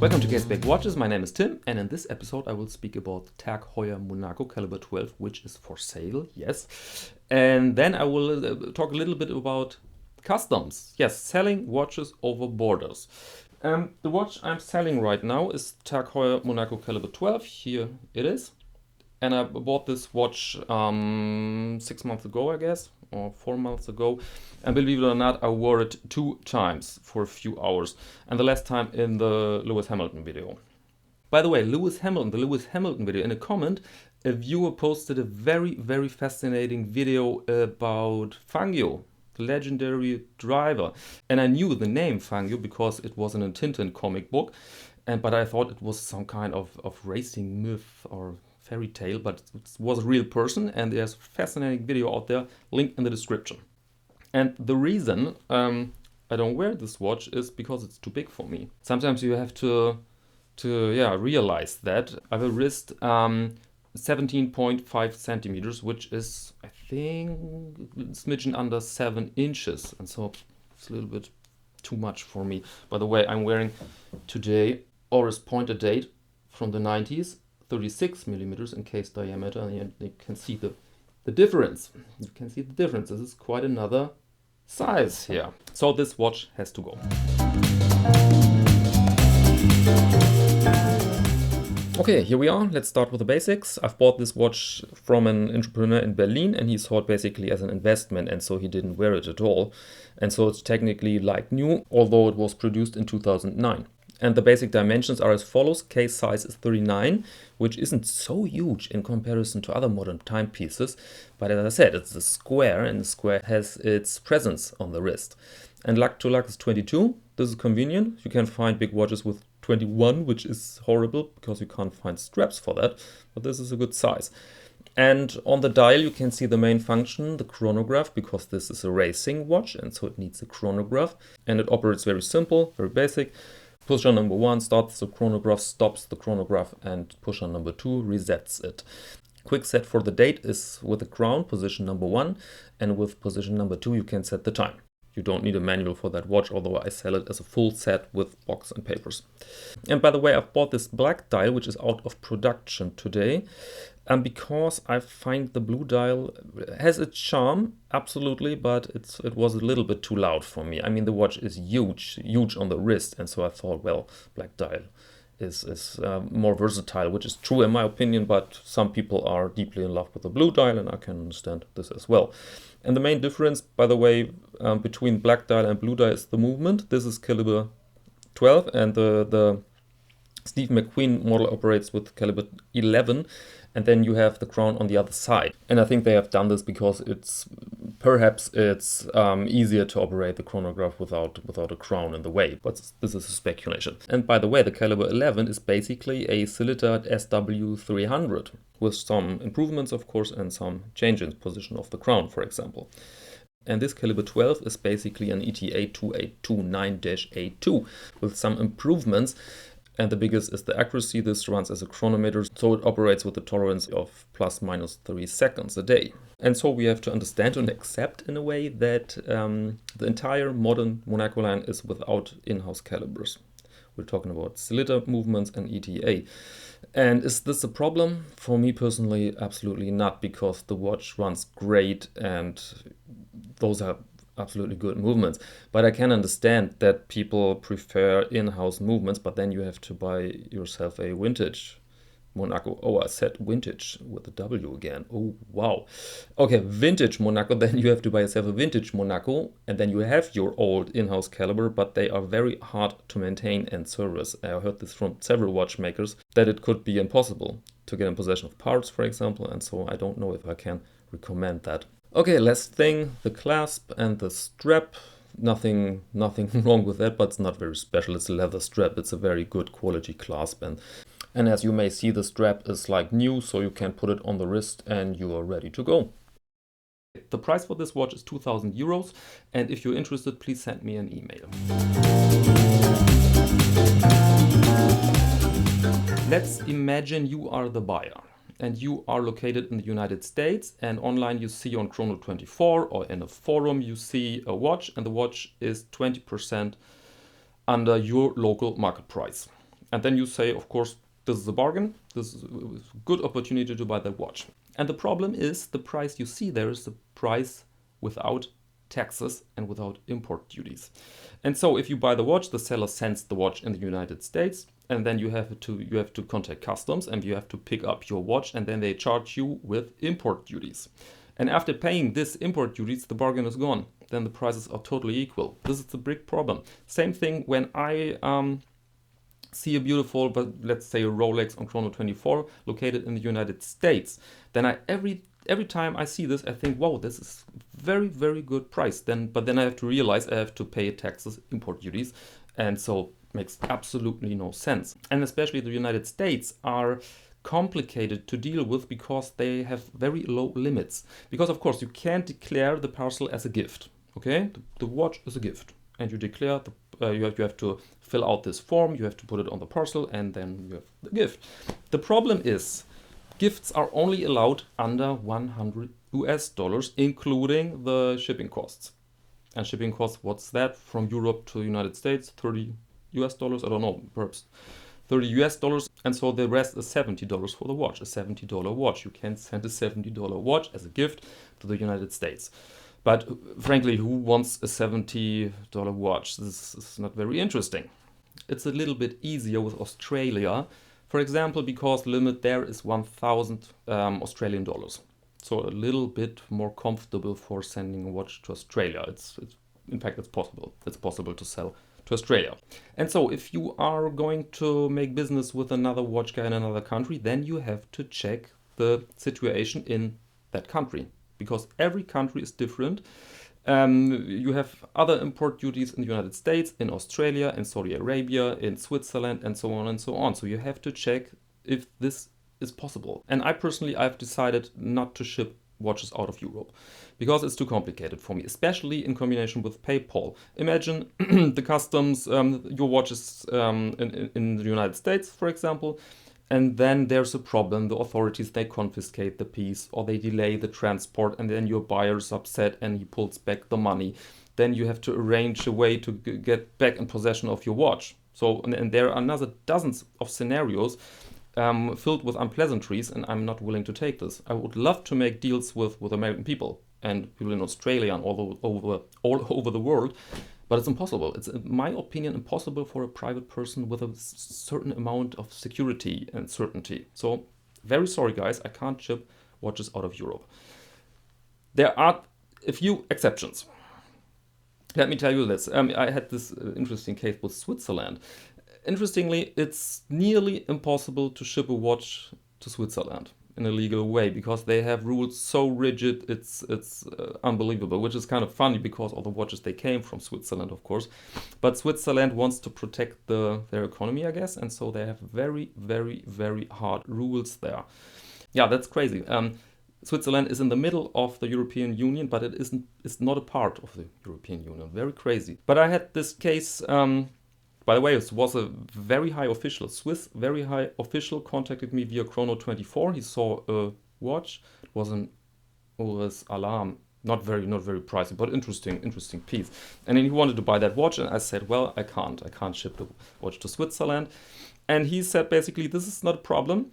Welcome to casebackwatches. My name is Tim, and in this episode I will speak about TAG Heuer Monaco Calibre 12, which is for sale, yes. And then I will talk a little bit about customs, yes, selling watches over borders. The watch I'm selling right now is TAG Heuer Monaco Calibre 12, here it is. And I bought this watch 6 months ago, I guess, or 4 months ago. And believe it or not, I wore it 2 times for a few hours. And the last time in the Lewis Hamilton video. By the way, the Lewis Hamilton video, in a comment, a viewer posted a very, very fascinating video about Fangio, the legendary driver. And I knew the name Fangio because it was in a Tintin comic book. But I thought it was some kind of racing myth or fairy tale, but it was a real person, and there's a fascinating video out there, link in the description. And the reason I don't wear this watch is because it's too big for me. Sometimes you have to realize that. I have a wrist 17.5 centimeters, which is, I think, a smidgen under 7 inches, and so it's a little bit too much for me. By the way, I'm wearing today Oris Pointer date from the 90s, 36 millimeters in case diameter, and you can see the difference. You can see the difference. This is quite another size here. So this watch has to go. Okay, here we are. Let's start with the basics. I've bought this watch from an entrepreneur in Berlin, and he saw it basically as an investment, and so he didn't wear it at all. And so it's technically like new, although it was produced in 2009. And the basic dimensions are as follows. Case size is 39, which isn't so huge in comparison to other modern timepieces. But as I said, it's a square, and the square has its presence on the wrist. And luck to luck is 22. This is convenient. You can find big watches with 21, which is horrible because you can't find straps for that. But this is a good size. And on the dial you can see the main function, the chronograph, because this is a racing watch, and so it needs a chronograph. And it operates very simple, very basic. Push-on number 1 starts the chronograph, stops the chronograph, and push-on number 2 resets it. Quick set for the date is with the crown, position number 1, and with position number 2 you can set the time. You don't need a manual for that watch, although I sell it as a full set with box and papers. And by the way, I've bought this black dial, which is out of production today. Because I find the blue dial has its charm, absolutely, but it was a little bit too loud for me. I mean, the watch is huge on the wrist, and so I thought, well, black dial is more versatile, which is true in my opinion, but some people are deeply in love with the blue dial, and I can understand this as well. And the main difference, by the way, between black dial and blue dial is the movement. This is caliber 12, and the Steve McQueen model operates with caliber 11, and then you have the crown on the other side. And I think they have done this because perhaps it's easier to operate the chronograph without a crown in the way, but this is a speculation. And by the way, the caliber 11 is basically a Silita SW300 with some improvements, of course, and some change in position of the crown, for example. And this caliber 12 is basically an ETA 2829-A2 with some improvements. And the biggest is the accuracy. This runs as a chronometer, so it operates with a tolerance of plus minus 3 seconds a day. And so we have to understand and accept in a way that the entire modern Monaco line is without in-house calibers. We're talking about Silita movements and ETA. And is this a problem? For me personally, absolutely not, because the watch runs great and those are absolutely good movements. But I can understand that people prefer in-house movements, but then you have to buy yourself a vintage Monaco. Oh, I said vintage with a W again. Oh, wow. Okay, vintage Monaco. Then you have to buy yourself a vintage Monaco, and then you have your old in-house caliber, but they are very hard to maintain and service. I heard this from several watchmakers, that it could be impossible to get in possession of parts, for example, and so I don't know if I can recommend that. Okay, last thing, the clasp and the strap. Nothing wrong with that, but it's not very special. It's a leather strap. It's a very good quality clasp, and as you may see, the strap is like new, so you can put it on the wrist and you are ready to go. The price for this watch is 2,000 euros, and if you're interested, please send me an email. Let's imagine you are the buyer. And you are located in the United States, and online you see on Chrono24 or in a forum you see a watch, and the watch is 20% under your local market price. And then you say, of course, this is a bargain. This is a good opportunity to buy that watch. And the problem is the price you see there is the price without taxes and without import duties. And so if you buy the watch, the seller sends the watch in the United States, and then you have to contact customs and you have to pick up your watch, and then they charge you with import duties. And after paying this import duties, the bargain is gone. Then the prices are totally equal. This is the big problem. Same thing when I see a beautiful, but let's say a Rolex on Chrono 24 located in the United States, then every time I see this, I think, wow, this is very, very good price. But then I have to realize I have to pay taxes, import duties, and so makes absolutely no sense. And especially the United States are complicated to deal with because they have very low limits. Because of course you can't declare the parcel as a gift. Okay, the watch is a gift, and you declare you have to fill out this form. You have to put it on the parcel, and then you have the gift. The problem is, gifts are only allowed under $100, including the shipping costs. And shipping costs, what's that? From Europe to the United States, $30, I don't know, perhaps $30. And so the rest is $70 for the watch, a $70 watch. You can send a $70 watch as a gift to the United States. But frankly, who wants a $70 watch? This is not very interesting. It's a little bit easier with Australia, for example, because the limit there is 1,000 Australian dollars. So a little bit more comfortable for sending a watch to Australia. In fact, it's possible. It's possible to sell to Australia. And so if you are going to make business with another watch guy in another country, then you have to check the situation in that country, because every country is different. You have other import duties in the United States, in Australia, in Saudi Arabia, in Switzerland, and so on and so on. So you have to check if this is possible. And I've decided not to ship watches out of Europe because it's too complicated for me, especially in combination with PayPal. Imagine the customs, your watch is in the United States, for example, and then there's a problem. The authorities, they confiscate the piece or they delay the transport, and then your buyer is upset and he pulls back the money. Then you have to arrange a way to get back in possession of your watch. So, and there are another dozens of scenarios filled with unpleasantries, and I'm not willing to take this. I would love to make deals with American people and people in Australia and all over the world, but it's impossible. It's, in my opinion, impossible for a private person with a certain amount of security and certainty. So, very sorry guys, I can't ship watches out of Europe. There are a few exceptions. Let me tell you this. I had this interesting case with Switzerland. Interestingly, it's nearly impossible to ship a watch to Switzerland in a legal way because they have rules so rigid, it's unbelievable, which is kind of funny because all the watches, they came from Switzerland, of course. But Switzerland wants to protect their economy, I guess, and so they have very, very, very hard rules there. Yeah, that's crazy. Switzerland is in the middle of the European Union, but it's not a part of the European Union. Very crazy. But I had this case... by the way, it was a very high official, Swiss very high official contacted me via Chrono 24. He saw a watch. It was an OS alarm, not very pricey, but interesting piece. And then he wanted to buy that watch, and I said, well, I can't ship the watch to Switzerland. And he said basically, this is not a problem.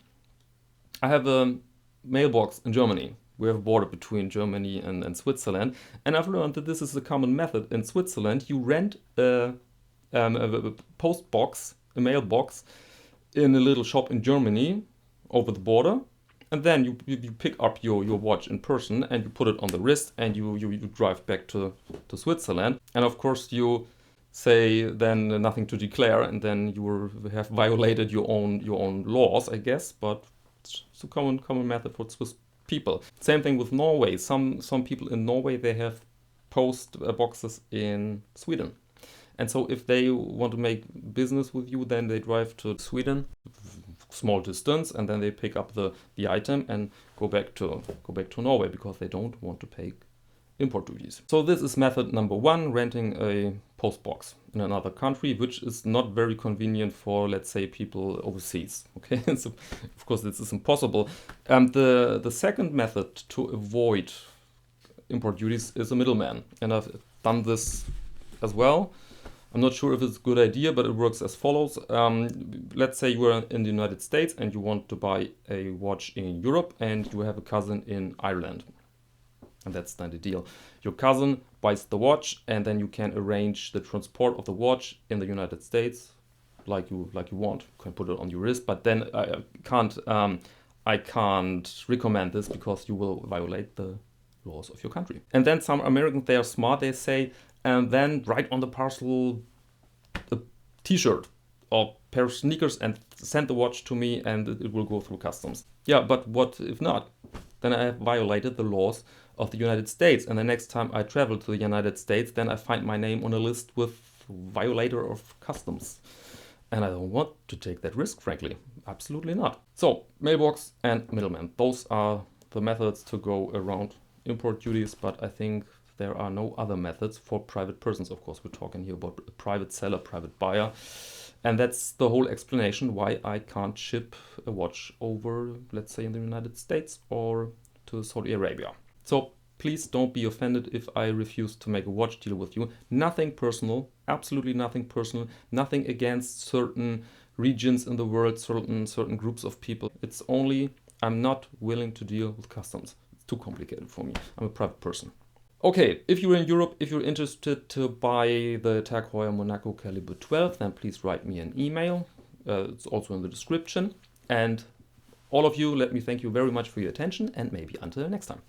I have a mailbox in Germany. We have a border between Germany and Switzerland, and I've learned that this is a common method in Switzerland. You rent a post box, a mailbox, in a little shop in Germany over the border, and then you pick up your watch in person and you put it on the wrist and you drive back to Switzerland. And of course you say then nothing to declare, and then you have violated your own laws, I guess, but it's a common method for Swiss people. Same thing with Norway. Some people in Norway, they have post boxes in Sweden. And so if they want to make business with you, then they drive to Sweden, small distance, and then they pick up the item and go back to Norway because they don't want to pay import duties. So this is method number one, renting a post box in another country, which is not very convenient for, let's say, people overseas. Okay, so of course this is impossible. The second method to avoid import duties is a middleman, and I've done this as well. I'm not sure if it's a good idea, but it works as follows. Let's say you are in the United States and you want to buy a watch in Europe and you have a cousin in Ireland. And that's then the deal. Your cousin buys the watch and then you can arrange the transport of the watch in the United States like you want. You can put it on your wrist, but then I can't recommend this because you will violate the laws of your country. And then some Americans, they are smart, they say, and then write on the parcel a t-shirt or pair of sneakers and send the watch to me and it will go through customs. Yeah, but what if not? Then I have violated the laws of the United States, and the next time I travel to the United States, then I find my name on a list with violator of customs. And I don't want to take that risk, frankly. Absolutely not. So, mailbox and middleman. Those are the methods to go around import duties, but I think there are no other methods for private persons. Of course, we're talking here about a private seller, private buyer. And that's the whole explanation why I can't ship a watch over, let's say, in the United States or to Saudi Arabia. So please don't be offended if I refuse to make a watch deal with you. Nothing personal, absolutely nothing personal, nothing against certain regions in the world, certain groups of people. It's only I'm not willing to deal with customs. It's too complicated for me. I'm a private person. Okay, if you're in Europe, if you're interested to buy the TAG Heuer Monaco Calibre 12, then please write me an email. It's also in the description. And all of you, let me thank you very much for your attention and maybe until next time.